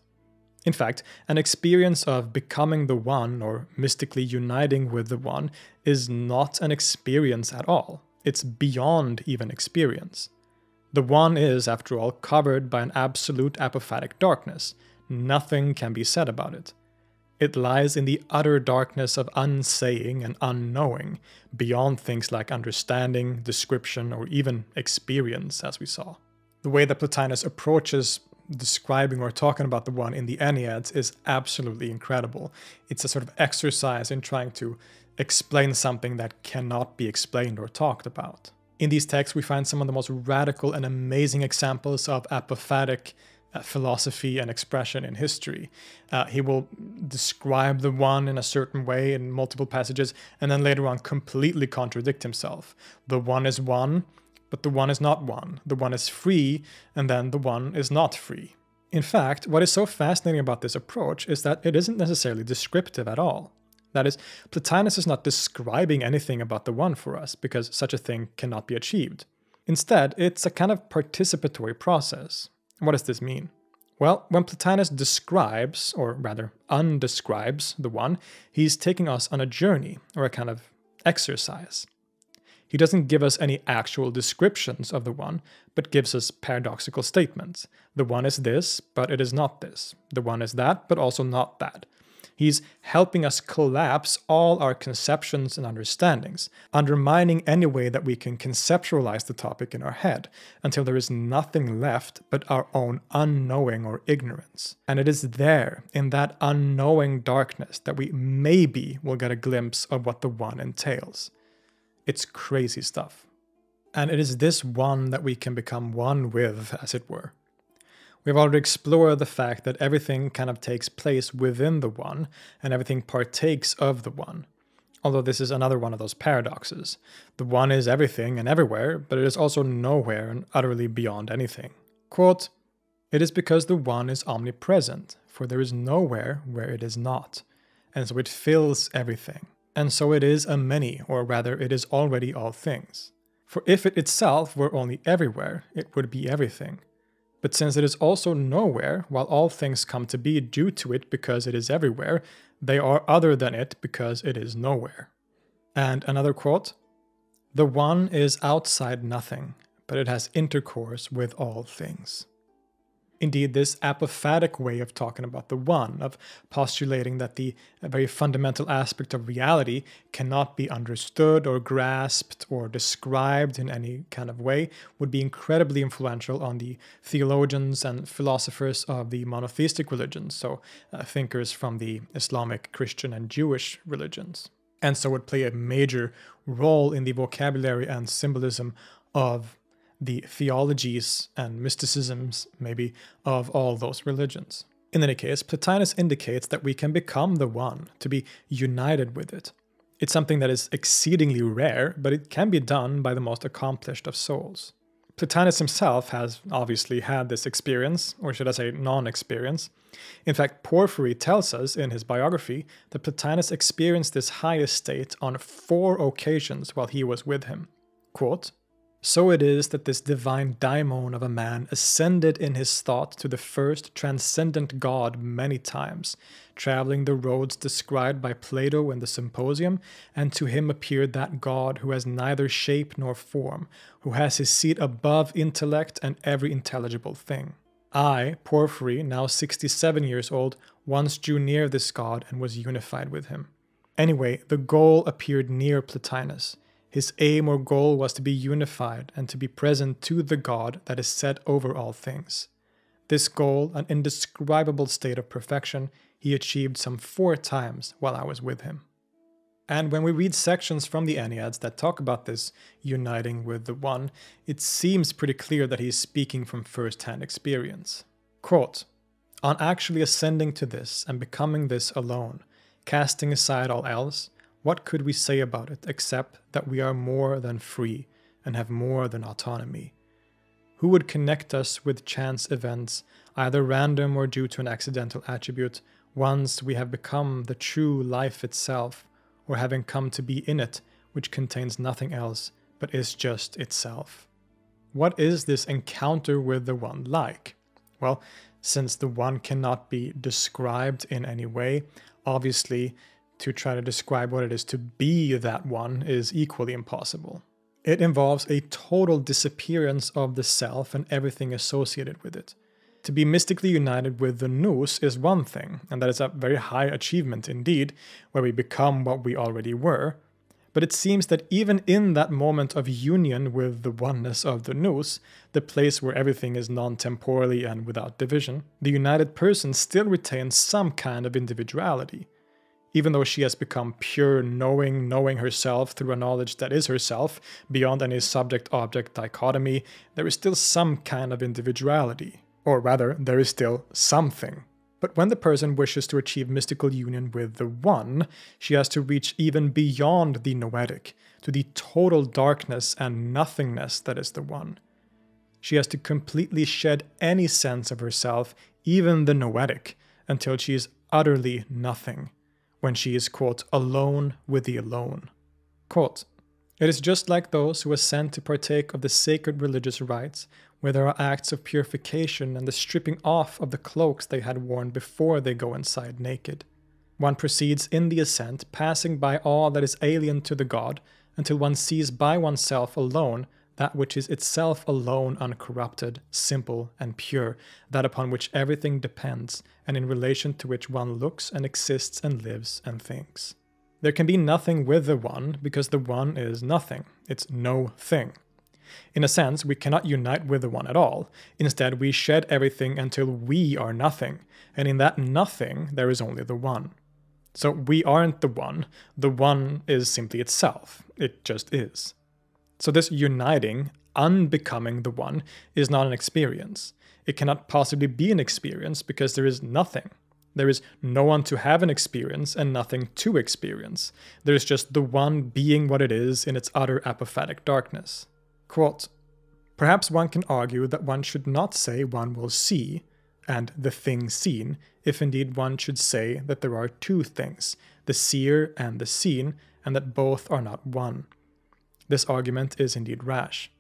In fact, an experience of becoming the one, or mystically uniting with the one, is not an experience at all. It's beyond even experience. The one is, after all, covered by an absolute apophatic darkness. Nothing can be said about it. It lies in the utter darkness of unsaying and unknowing, beyond things like understanding, description, or even experience, as we saw. The way that Plotinus approaches describing or talking about the one in the Enneads is absolutely incredible. It's a sort of exercise in trying to explain something that cannot be explained or talked about. In these texts, we find some of the most radical and amazing examples of apophatic philosophy and expression in history. He will describe the one in a certain way in multiple passages, and then later on completely contradict himself. The one is one, but the one is not one. The one is free, and then the one is not free. In fact, what is so fascinating about this approach is that it isn't necessarily descriptive at all. That is, Plotinus is not describing anything about the one for us, because such a thing cannot be achieved. Instead, it's a kind of participatory process. What does this mean? Well, when Plotinus describes, or rather undescribes, the one, he's taking us on a journey, or a kind of exercise. He doesn't give us any actual descriptions of the one, but gives us paradoxical statements. The one is this, but it is not this. The one is that, but also not that. He's helping us collapse all our conceptions and understandings, undermining any way that we can conceptualize the topic in our head, until there is nothing left but our own unknowing or ignorance. And it is there, in that unknowing darkness, that we maybe will get a glimpse of what the one entails. It's crazy stuff. And it is this one that we can become one with, as it were. We've already explored the fact that everything kind of takes place within the one, and everything partakes of the one. Although this is another one of those paradoxes. The one is everything and everywhere, but it is also nowhere and utterly beyond anything. Quote, "It is because the one is omnipresent, for there is nowhere where it is not, and so it fills everything. And so it is a many, or rather it is already all things. For if it itself were only everywhere, it would be everything. But since it is also nowhere, while all things come to be due to it because it is everywhere, they are other than it because it is nowhere." And another quote, "The one is outside nothing, but it has intercourse with all things." Indeed, this apophatic way of talking about the one, of postulating that the very fundamental aspect of reality cannot be understood or grasped or described in any kind of way, would be incredibly influential on the theologians and philosophers of the monotheistic religions, so thinkers from the Islamic, Christian, and Jewish religions, and so would play a major role in the vocabulary and symbolism of the theologies and mysticisms, maybe, of all those religions. In any case, Plotinus indicates that we can become the one, to be united with it. It's something that is exceedingly rare, but it can be done by the most accomplished of souls. Plotinus himself has obviously had this experience, or should I say non-experience. In fact, Porphyry tells us in his biography that Plotinus experienced this highest state on 4 occasions while he was with him. Quote, "So it is that this divine daimon of a man ascended in his thought to the first transcendent God many times, traveling the roads described by Plato in the Symposium, and to him appeared that God who has neither shape nor form, who has his seat above intellect and every intelligible thing. I, Porphyry, now 67 years old, once drew near this God and was unified with him." Anyway, the goal appeared near Plotinus. His aim or goal was to be unified and to be present to the God that is set over all things. This goal, an indescribable state of perfection, he achieved some 4 times while I was with him. And when we read sections from the Enneads that talk about this uniting with the one, it seems pretty clear that he is speaking from first-hand experience. Quote, "On actually ascending to this and becoming this alone, casting aside all else, what could we say about it except that we are more than free and have more than autonomy? Who would connect us with chance events, either random or due to an accidental attribute, once we have become the true life itself, or having come to be in it, which contains nothing else but is just itself? What is this encounter with the one like? Well, since the one cannot be described in any way, obviously, to try to describe what it is to be that one is equally impossible. It involves a total disappearance of the self and everything associated with it. To be mystically united with the Nous is one thing, and that is a very high achievement indeed, where we become what we already were. But it seems that even in that moment of union with the oneness of the Nous, the place where everything is non-temporally and without division, the united person still retains some kind of individuality. Even though she has become pure knowing herself through a knowledge that is herself, beyond any subject-object dichotomy, there is still some kind of individuality. Or rather, there is still something. But when the person wishes to achieve mystical union with the one, she has to reach even beyond the noetic, to the total darkness and nothingness that is the one. She has to completely shed any sense of herself, even the noetic, until she is utterly nothing, when she is, quote, alone with the alone. Quote, "It is just like those who ascend to partake of the sacred religious rites, where there are acts of purification and the stripping off of the cloaks they had worn before they go inside naked. One proceeds in the ascent, passing by all that is alien to the God, until one sees by oneself alone that which is itself alone uncorrupted, simple, and pure, that upon which everything depends, and in relation to which one looks and exists and lives and thinks. There can be nothing with the one, because the one is nothing. It's no thing. In a sense, we cannot unite with the one at all. Instead, we shed everything until we are nothing, and in that nothing, there is only the one. So we aren't the one is simply itself. It just is. So this uniting, unbecoming the one, is not an experience. It cannot possibly be an experience because there is nothing. There is no one to have an experience and nothing to experience. There is just the one being what it is in its utter apophatic darkness. Quote, "Perhaps one can argue that one should not say one will see, and the thing seen, if indeed one should say that there are 2 things, the seer and the seen, and that both are not one. This argument is indeed rash.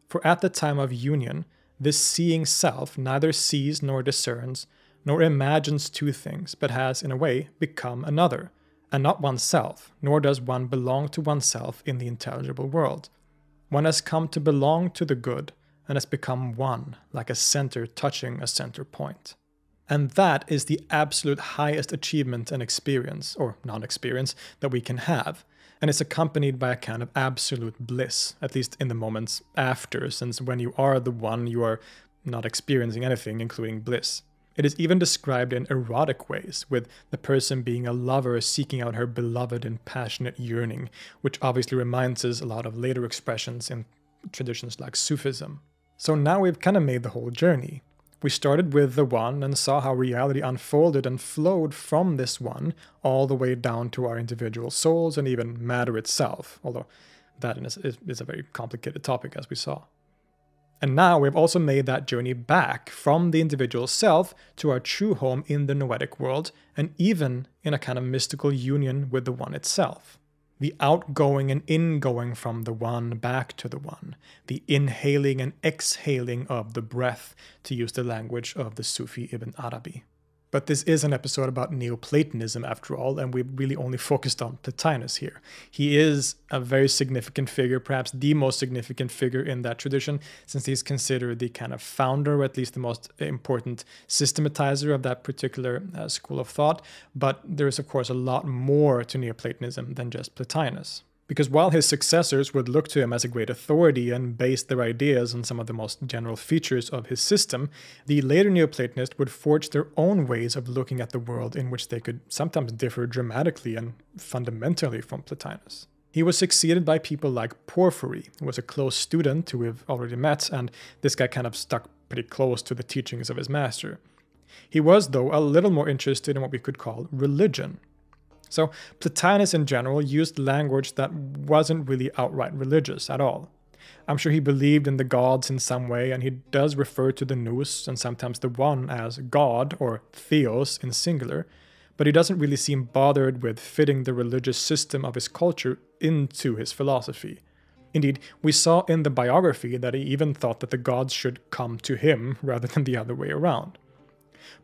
For at the time of union, this seeing self neither sees nor discerns, nor imagines 2 things, but has, in a way, become another, and not oneself, nor does one belong to oneself in the intelligible world. One has come to belong to the good, and has become one, like a center touching a center point. And that is the absolute highest achievement and experience, or non-experience, that we can have. And it's accompanied by a kind of absolute bliss, at least in the moments after, since when you are the one, you are not experiencing anything, including bliss. It is even described in erotic ways, with the person being a lover seeking out her beloved in passionate yearning, which obviously reminds us a lot of later expressions in traditions like Sufism. So now we've kind of made the whole journey. We started with the one and saw how reality unfolded and flowed from this one all the way down to our individual souls and even matter itself, although that is a very complicated topic, as we saw. And now we've also made that journey back from the individual self to our true home in the noetic world, and even in a kind of mystical union with the one itself. The outgoing and ingoing from the one back to the one, the inhaling and exhaling of the breath, to use the language of the Sufi Ibn Arabi. But this is an episode about Neoplatonism after all, and we've really only focused on Plotinus here. He is a very significant figure, perhaps the most significant figure in that tradition, since he's considered the kind of founder, or at least the most important systematizer of that particular school of thought. But there is, of course, a lot more to Neoplatonism than just Plotinus. Because while his successors would look to him as a great authority and base their ideas on some of the most general features of his system, the later Neoplatonists would forge their own ways of looking at the world in which they could sometimes differ dramatically and fundamentally from Plotinus. He was succeeded by people like Porphyry, who was a close student who we've already met, and this guy kind of stuck pretty close to the teachings of his master. He was, though, a little more interested in what we could call religion. So Plotinus in general used language that wasn't really outright religious at all. I'm sure he believed in the gods in some way, and he does refer to the Nous and sometimes the one as God, or Theos in singular, but he doesn't really seem bothered with fitting the religious system of his culture into his philosophy. Indeed, we saw in the biography that he even thought that the gods should come to him rather than the other way around.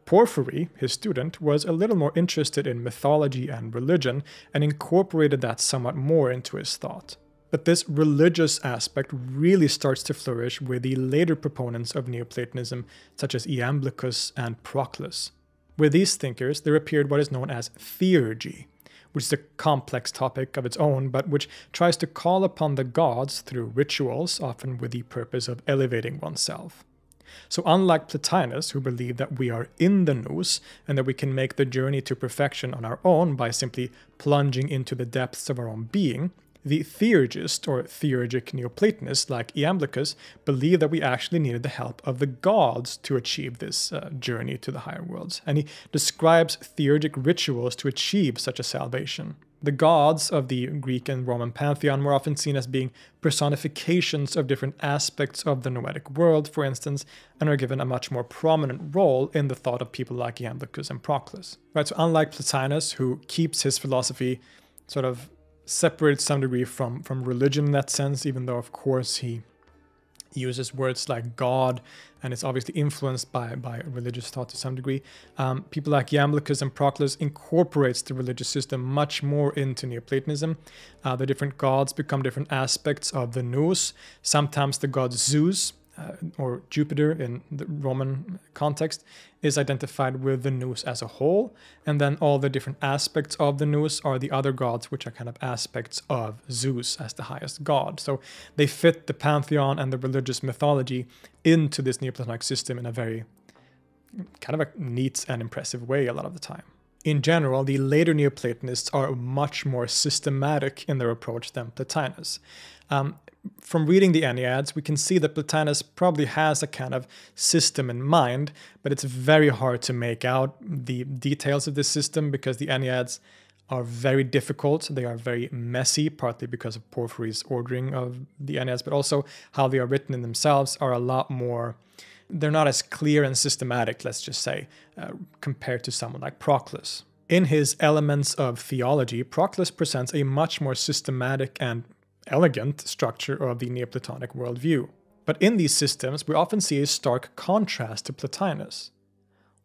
Porphyry, his student, was a little more interested in mythology and religion and incorporated that somewhat more into his thought. But this religious aspect really starts to flourish with the later proponents of Neoplatonism, such as Iamblichus and Proclus. With these thinkers, there appeared what is known as theurgy, which is a complex topic of its own, but which tries to call upon the gods through rituals, often with the purpose of elevating oneself. So unlike Plotinus, who believed that we are in the Nous and that we can make the journey to perfection on our own by simply plunging into the depths of our own being, the theurgist or theurgic Neoplatonists like Iamblichus believed that we actually needed the help of the gods to achieve this journey to the higher worlds, and he describes theurgic rituals to achieve such a salvation. The gods of the Greek and Roman pantheon were often seen as being personifications of different aspects of the noetic world, for instance, and are given a much more prominent role in the thought of people like Iamblichus and Proclus. Right, so unlike Plotinus, who keeps his philosophy sort of separated to some degree from religion in that sense, even though, of course, he uses words like God, and it's obviously influenced by religious thought to some degree. People like Iamblichus and Proclus incorporates the religious system much more into Neoplatonism. The different gods become different aspects of the Nous. Sometimes the god Zeus, or Jupiter in the Roman context, is identified with the Nous as a whole, and then all the different aspects of the Nous are the other gods, which are kind of aspects of Zeus as the highest god. So they fit the pantheon and the religious mythology into this Neoplatonic system in a very kind of a neat and impressive way a lot of the time. In general, the later Neoplatonists are much more systematic in their approach than Plotinus. From reading the Enneads, we can see that Plotinus probably has a kind of system in mind, but it's very hard to make out the details of this system because the Enneads are very difficult. They are very messy, partly because of Porphyry's ordering of the Enneads, but also how they are written in themselves are a lot more, they're not as clear and systematic, let's just say, compared to someone like Proclus. In his Elements of Theology, Proclus presents a much more systematic and elegant structure of the Neoplatonic worldview. But in these systems, we often see a stark contrast to Plotinus.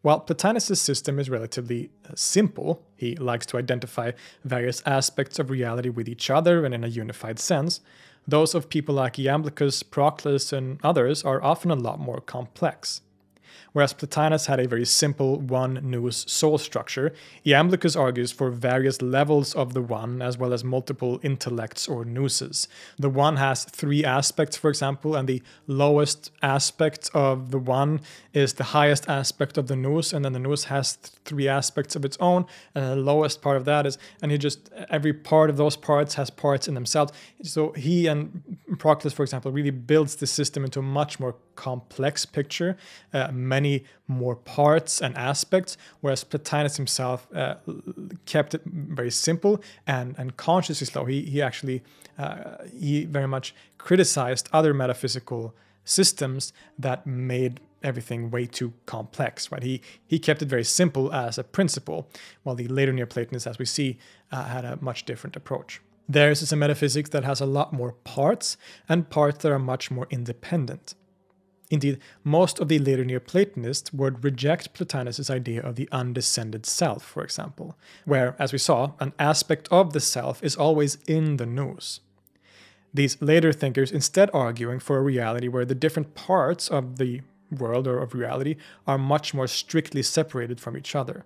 While Plotinus' system is relatively simple, he likes to identify various aspects of reality with each other and in a unified sense, Those of people like Iamblichus, Proclus, and others are often a lot more complex. Whereas Plotinus had a very simple one nous soul structure, Iamblichus argues for various levels of the one as well as multiple intellects or nouses. The one has three aspects, for example, and the lowest aspect of the one is the highest aspect of the nous, and then the nous has three aspects of its own, and the lowest part of that is, and every part of those parts has parts in themselves. So he and Proclus, for example, really builds the system into a much more complex picture, many more parts and aspects, whereas Plotinus himself kept it very simple and consciously slow. He actually very much criticized other metaphysical systems that made everything way too complex, right? He kept it very simple as a principle, while the later Neoplatonists, as we see, had a much different approach. Theirs is a metaphysics that has a lot more parts, and parts that are much more independent. Indeed, most of the later Neoplatonists would reject Plotinus' idea of the undescended self, for example, where, as we saw, an aspect of the self is always in the nous. These later thinkers instead arguing for a reality where the different parts of the world or of reality are much more strictly separated from each other.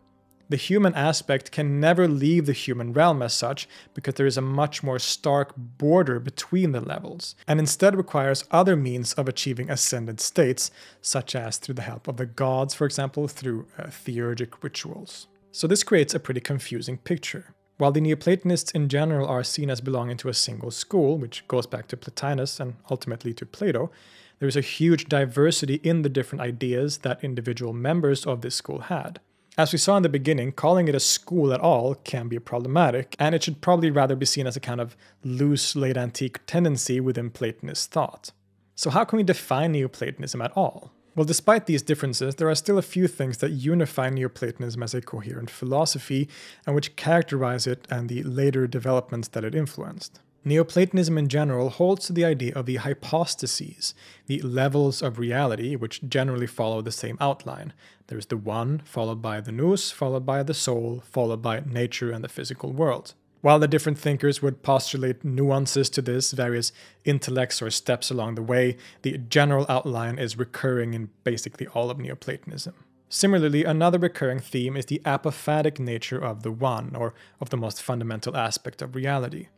The human aspect can never leave the human realm as such, because there is a much more stark border between the levels, and instead requires other means of achieving ascended states, such as through the help of the gods, for example, through theurgic rituals. So this creates a pretty confusing picture. While the Neoplatonists in general are seen as belonging to a single school, which goes back to Plotinus and ultimately to Plato, there is a huge diversity in the different ideas that individual members of this school had. As we saw in the beginning, calling it a school at all can be problematic, and it should probably rather be seen as a kind of loose late antique tendency within Platonist thought. So how can we define Neoplatonism at all? Well, despite these differences, there are still a few things that unify Neoplatonism as a coherent philosophy, and which characterize it and the later developments that it influenced. Neoplatonism in general holds to the idea of the hypostases, the levels of reality, which generally follow the same outline. There's the one, followed by the nous, followed by the soul, followed by nature and the physical world. While the different thinkers would postulate nuances to this, various intellects or steps along the way, the general outline is recurring in basically all of Neoplatonism. Similarly, another recurring theme is the apophatic nature of the one, or of the most fundamental aspect of reality.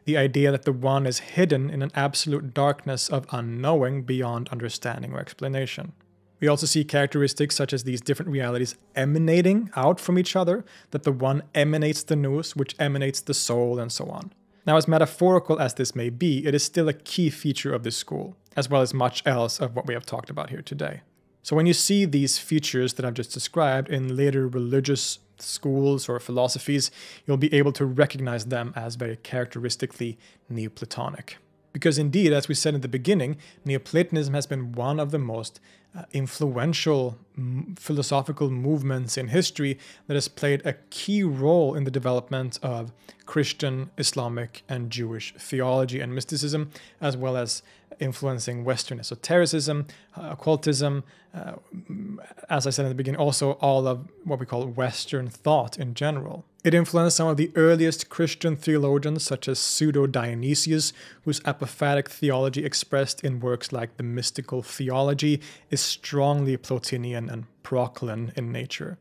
The idea that the one is hidden in an absolute darkness of unknowing beyond understanding or explanation. We also see characteristics such as these different realities emanating out from each other, that the one emanates the nous, which emanates the soul, and so on. Now, as metaphorical as this may be, it is still a key feature of this school, as well as much else of what we have talked about here today. So when you see these features that I've just described in later religious schools or philosophies, you'll be able to recognize them as very characteristically Neoplatonic. Because indeed, as we said in the beginning, Neoplatonism has been one of the most influential philosophical movements in history that has played a key role in the development of Christian, Islamic, and Jewish theology and mysticism, as well as influencing Western esotericism, occultism, as I said in the beginning, also all of what we call Western thought in general. It influenced some of the earliest Christian theologians, such as Pseudo-Dionysius, whose apophatic theology expressed in works like the Mystical Theology is strongly Plotinian and Proclean in nature.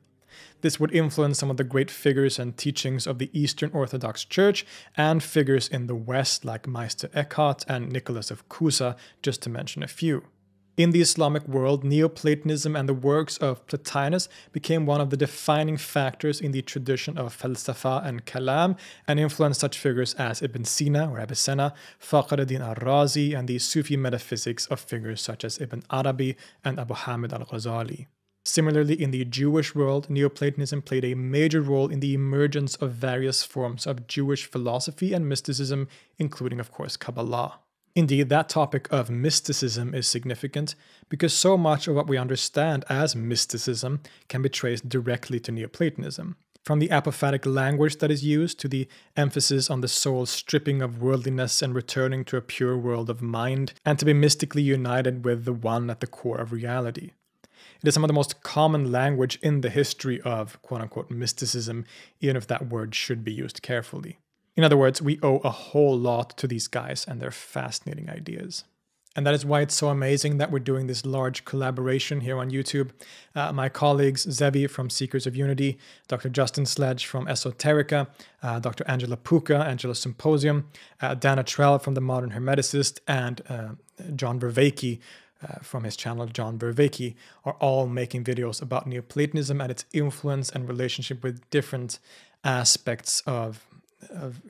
This would influence some of the great figures and teachings of the Eastern Orthodox Church and figures in the West like Meister Eckhart and Nicholas of Cusa, just to mention a few. In the Islamic world, Neoplatonism and the works of Plotinus became one of the defining factors in the tradition of Falsafa and Kalam, and influenced such figures as Ibn Sina or Avicenna, Fakhruddin al-Razi, and the Sufi metaphysics of figures such as Ibn Arabi and Abu Hamid al-Ghazali. Similarly, in the Jewish world, Neoplatonism played a major role in the emergence of various forms of Jewish philosophy and mysticism, including, of course, Kabbalah. Indeed, that topic of mysticism is significant because so much of what we understand as mysticism can be traced directly to Neoplatonism. From the apophatic language that is used to the emphasis on the soul's stripping of worldliness and returning to a pure world of mind, and to be mystically united with the one at the core of reality. It is some of the most common language in the history of quote-unquote mysticism, even if that word should be used carefully. In other words, we owe a whole lot to these guys and their fascinating ideas. And that is why it's so amazing that we're doing this large collaboration here on YouTube. My colleagues, Zevi from Seekers of Unity, Dr. Justin Sledge from ESOTERICA, Dr. Angela Puka, Angela Symposium, Dana Trell from the Modern Hermeticist, and John Vervaeke from his channel, John Vervaeke, are all making videos about Neoplatonism and its influence and relationship with different aspects of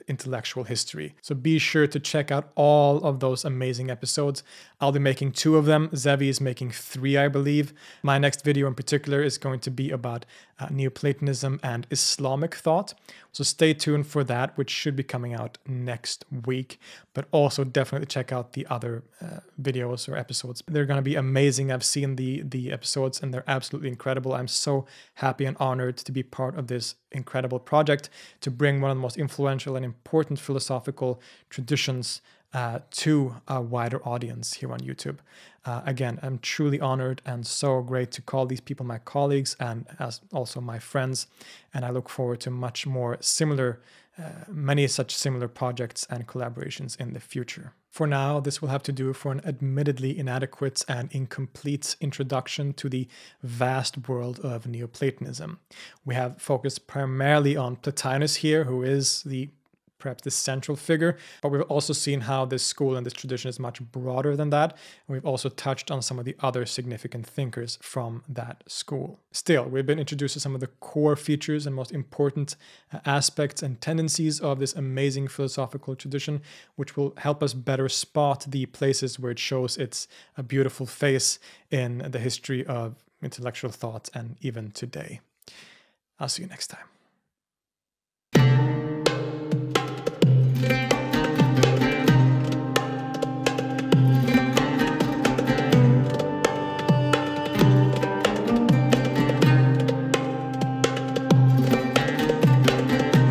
intellectual history. So be sure to check out all of those amazing episodes. I'll be making 2 of them. Zevi is making 3, I believe. My next video in particular is going to be about Neoplatonism and Islamic thought. So stay tuned for that, which should be coming out next week. But also definitely check out the other videos or episodes. They're going to be amazing. I've seen the episodes and they're absolutely incredible. I'm so happy and honored to be part of this incredible project to bring one of the most influential and important philosophical traditions to a wider audience here on YouTube. Again, I'm truly honored and so great to call these people my colleagues and as also my friends. And I look forward to much more similar, many such similar projects and collaborations in the future. For now, this will have to do for an admittedly inadequate and incomplete introduction to the vast world of Neoplatonism. We have focused primarily on Plotinus here, who is perhaps the central figure, but we've also seen how this school and this tradition is much broader than that. And we've also touched on some of the other significant thinkers from that school. Still, we've been introduced to some of the core features and most important aspects and tendencies of this amazing philosophical tradition, which will help us better spot the places where it shows its beautiful face in the history of intellectual thought and even today. I'll see you next time.